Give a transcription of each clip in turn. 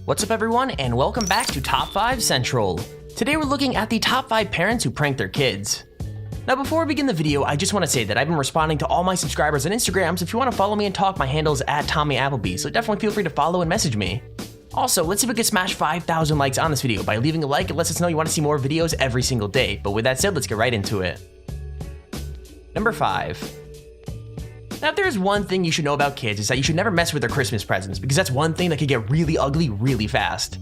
What's up everyone, and welcome back to Top 5 Central. Today we're looking at the top 5 parents who prank their kids. Now before we begin the video, I just want to say that I've been responding to all my subscribers on Instagram, so if you want to follow me and talk, my handle is @TommyAppleby, so definitely feel free to follow and message me. Also, let's see if we can smash 5,000 likes on this video. By leaving a like, it lets us know you want to see more videos every single day. But with that said, let's get right into it. Number 5. Now if there's one thing you should know about kids, is that you should never mess with their Christmas presents, because that's one thing that could get really ugly really fast.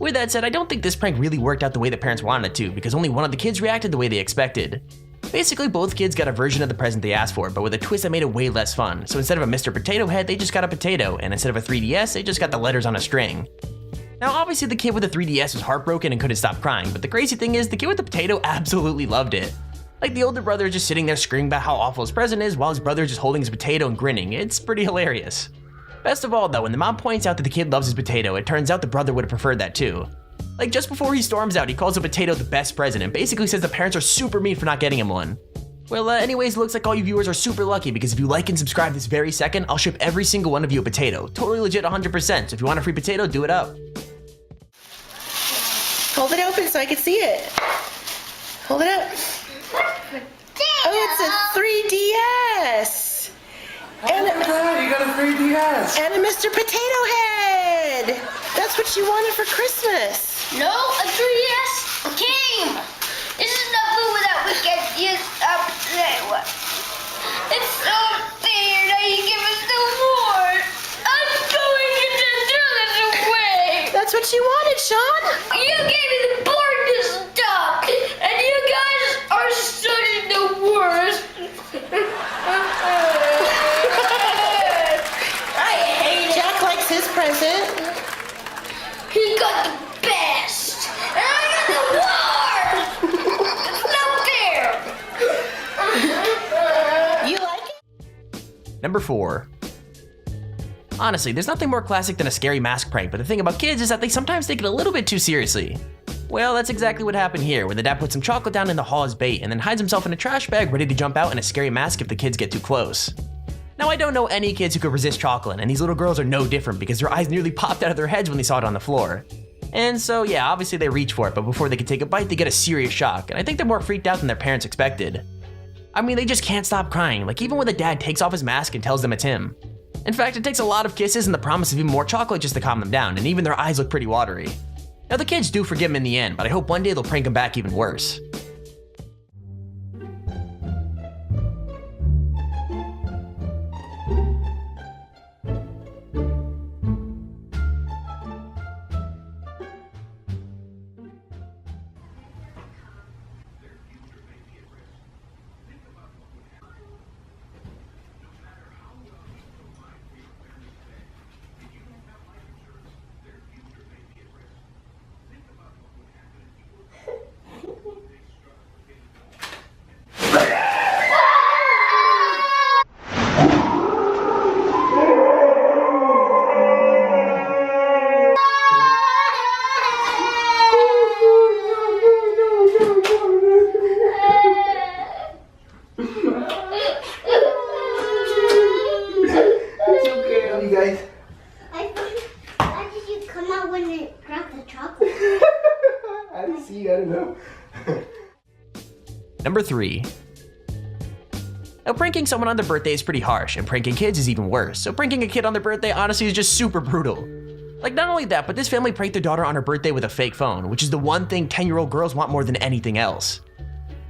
With that said, I don't think this prank really worked out the way the parents wanted it to, because only one of the kids reacted the way they expected. Basically, both kids got a version of the present they asked for, but with a twist that made it way less fun. So instead of a Mr. Potato Head, they just got a potato, and instead of a 3DS, they just got the letters on a string. Now obviously the kid with the 3DS was heartbroken and couldn't stop crying, but the crazy thing is, the kid with the potato absolutely loved it. Like, the older brother is just sitting there screaming about how awful his present is, while his brother is just holding his potato and grinning. It's pretty hilarious. Best of all though, when the mom points out that the kid loves his potato, it turns out the brother would have preferred that too. Like, just before he storms out, he calls the potato the best present and basically says the parents are super mean for not getting him one. Well, anyways, it looks like all you viewers are super lucky, because if you like and subscribe this very second, I'll ship every single one of you a potato. Totally legit 100%, so if you want a free potato, do it up. Hold it open so I can see it. Hold it up. Oh, it's a 3DS. And you got a 3DS. And a Mr. Potato Head. That's what you wanted for Christmas. No, a 3DS game. This is the food that we get used up today. It's so fair that you give us the reward. I'm going to throw this away. That's what you wanted, Sean. You gave me the board to stop, and you guys are such the worst. I hate it. Jack likes his present. He got the best, and I got the worst. It's not fair. You like it? Number 4. Honestly, there's nothing more classic than a scary mask prank, but the thing about kids is that they sometimes take it a little bit too seriously. Well, that's exactly what happened here, when the dad puts some chocolate down in the hall as bait and then hides himself in a trash bag ready to jump out in a scary mask if the kids get too close. Now, I don't know any kids who could resist chocolate, and these little girls are no different because their eyes nearly popped out of their heads when they saw it on the floor. And so yeah, obviously they reach for it, but before they can take a bite, they get a serious shock, and I think they're more freaked out than their parents expected. I mean, they just can't stop crying, like even when the dad takes off his mask and tells them it's him. In fact, it takes a lot of kisses and the promise of even more chocolate just to calm them down, and even their eyes look pretty watery. Now the kids do forgive him in the end, but I hope one day they'll prank him back even worse. Why did you come out when you grabbed the chocolate? I didn't see you, I don't know. Number 3. Now, pranking someone on their birthday is pretty harsh, and pranking kids is even worse, so pranking a kid on their birthday honestly is just super brutal. Like, not only that, but this family pranked their daughter on her birthday with a fake phone, which is the one thing 10-year-old girls want more than anything else.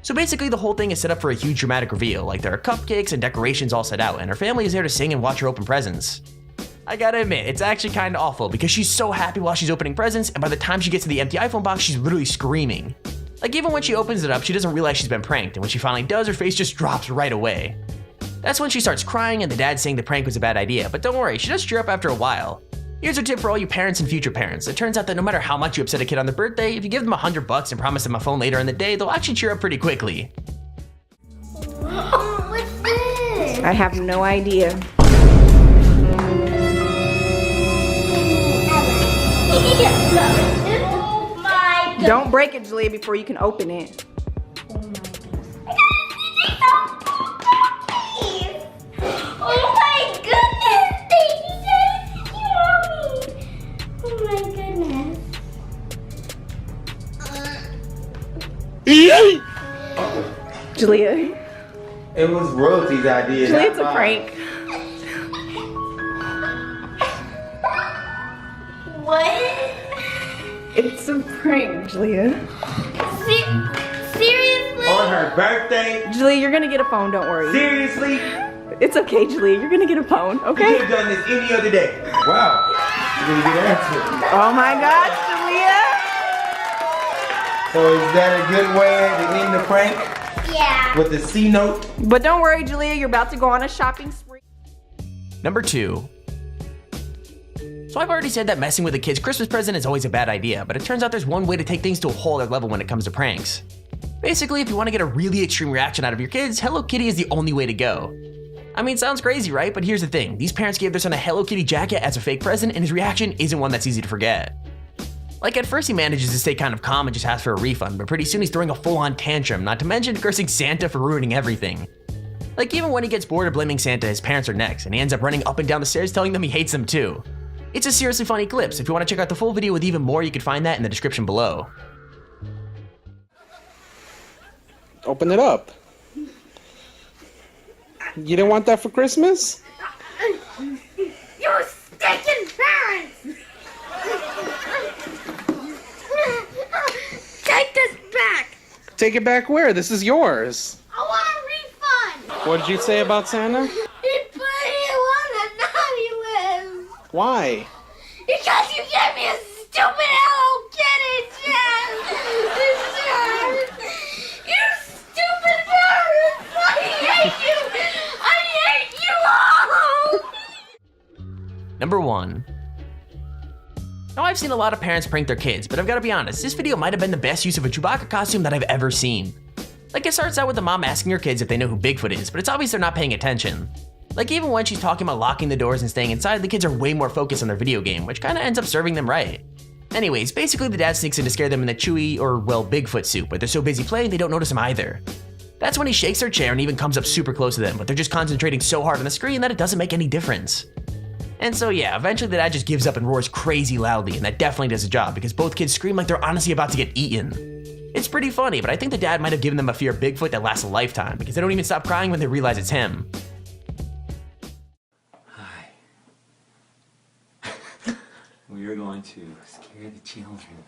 So basically the whole thing is set up for a huge dramatic reveal, like there are cupcakes and decorations all set out, and her family is there to sing and watch her open presents. I gotta admit, it's actually kinda awful, because she's so happy while she's opening presents, and by the time she gets to the empty iPhone box, she's literally screaming. Like, even when she opens it up, she doesn't realize she's been pranked, and when she finally does, her face just drops right away. That's when she starts crying and the dad's saying the prank was a bad idea, but don't worry, she does cheer up after a while. Here's a tip for all you parents and future parents. It turns out that no matter how much you upset a kid on their birthday, if you give them $100 and promise them a phone later in the day, they'll actually cheer up pretty quickly. What's this? I have no idea. Oh my god. Don't break it, Julia, before you can open it. Oh my goodness! Thank you guys. Thank you, Mommy. Oh my goodness. Julia. It was royalty's idea. Julia, not it's a mine. prank. What? It's a prank, Julia. Seriously? On her birthday? Julia, you're gonna get a phone, don't worry. Seriously? It's okay, Julia, you're gonna get a phone, You okay? could have done this any other day. Wow. You're gonna get answered. Oh my gosh, Julia! So is that a good way to end the prank? Yeah. With the C note? But don't worry, Julia, you're about to go on a shopping spree. Number 2. So I've already said that messing with a kid's Christmas present is always a bad idea, but it turns out there's one way to take things to a whole other level when it comes to pranks. Basically, if you want to get a really extreme reaction out of your kids, Hello Kitty is the only way to go. I mean, sounds crazy, right? But here's the thing. These parents gave their son a Hello Kitty jacket as a fake present, and his reaction isn't one that's easy to forget. Like, at first he manages to stay kind of calm and just ask for a refund, but pretty soon he's throwing a full-on tantrum, not to mention cursing Santa for ruining everything. Like, even when he gets bored of blaming Santa, his parents are next, and he ends up running up and down the stairs telling them he hates them too. It's a seriously funny clip, so if you want to check out the full video with even more, you can find that in the description below. Open it up. You didn't want that for Christmas? You stinking parents! Take this back! Take it back where? This is yours. I want a refund! What did you say about Santa? He put you on a naughty list! Why? Because you gave me a stupid Hello Kitty Jen! You stupid parents! I hate you! I hate you all! Number 1. Now I've seen a lot of parents prank their kids, but I've got to be honest, this video might have been the best use of a Chewbacca costume that I've ever seen. Like, it starts out with the mom asking her kids if they know who Bigfoot is, but it's obvious they're not paying attention. Like, even when she's talking about locking the doors and staying inside, the kids are way more focused on their video game, which kinda ends up serving them right. Anyways, basically the dad sneaks in to scare them in the Chewie, or well, Bigfoot suit, but they're so busy playing they don't notice him either. That's when he shakes their chair and even comes up super close to them, but they're just concentrating so hard on the screen that it doesn't make any difference. And so yeah, eventually the dad just gives up and roars crazy loudly, and that definitely does the job because both kids scream like they're honestly about to get eaten. It's pretty funny, but I think the dad might have given them a fear of Bigfoot that lasts a lifetime because they don't even stop crying when they realize it's him. We are going to scare the children.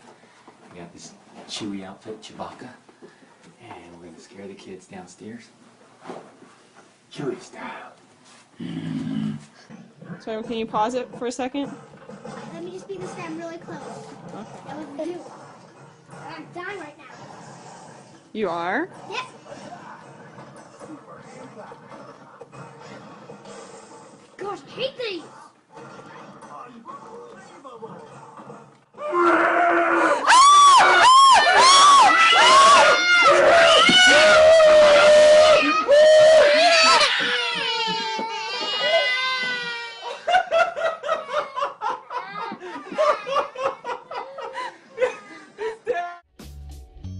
We got this Chewy outfit, Chewbacca, and we're going to scare the kids downstairs. Chewy style. So can you pause it for a second? Let me just be this time really close. That was you. I'm dying right now. You are? Yep. Gosh, I hate these.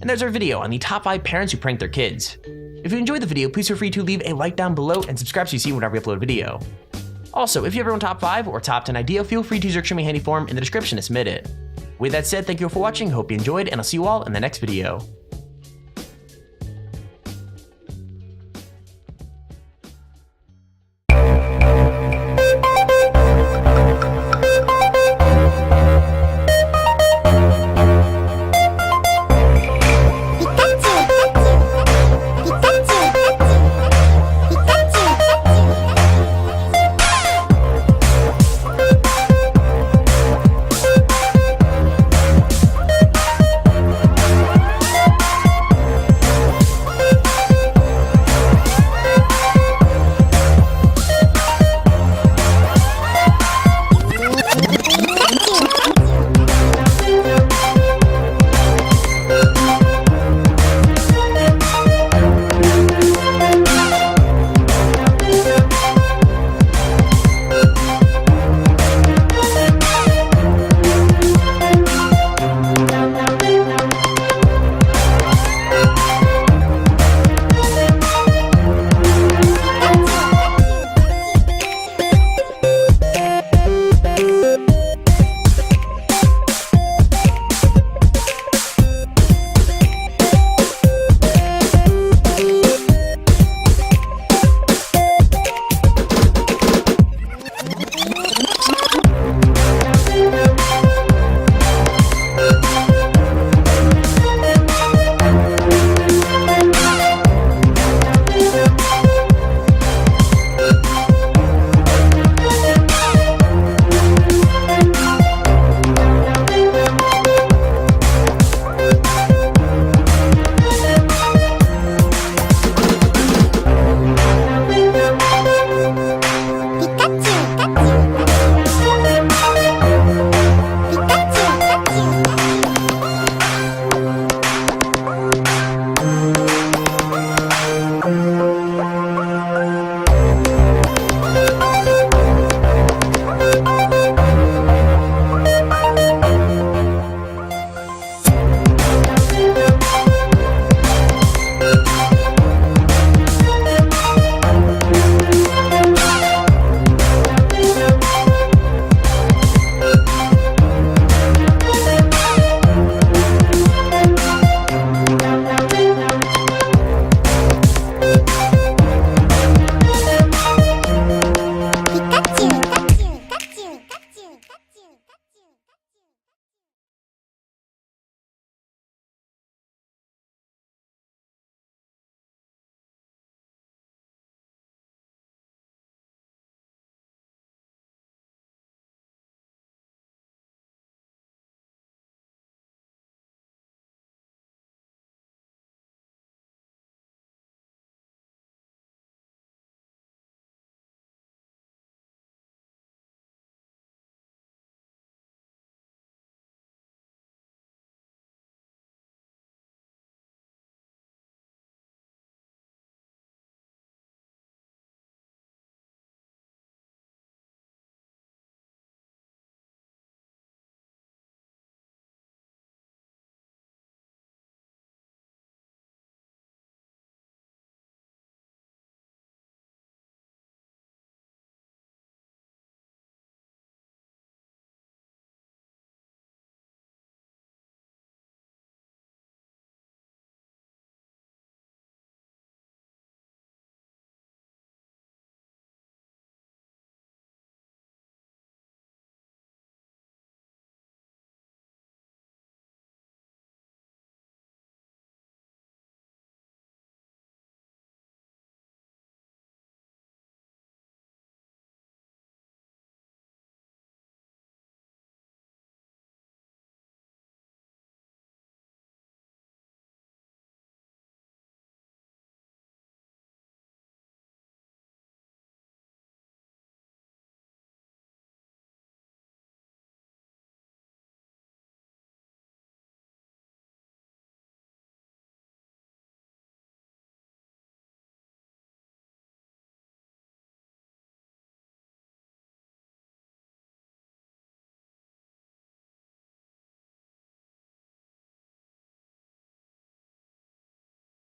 And there's our video on the top 5 parents who prank their kids. If you enjoyed the video, please feel free to leave a like down below and subscribe so you see whenever we upload a video. Also, if you have your own top 5 or top 10 idea, feel free to use your extremely handy form in the description to submit it. With that said, thank you all for watching, hope you enjoyed, and I'll see you all in the next video.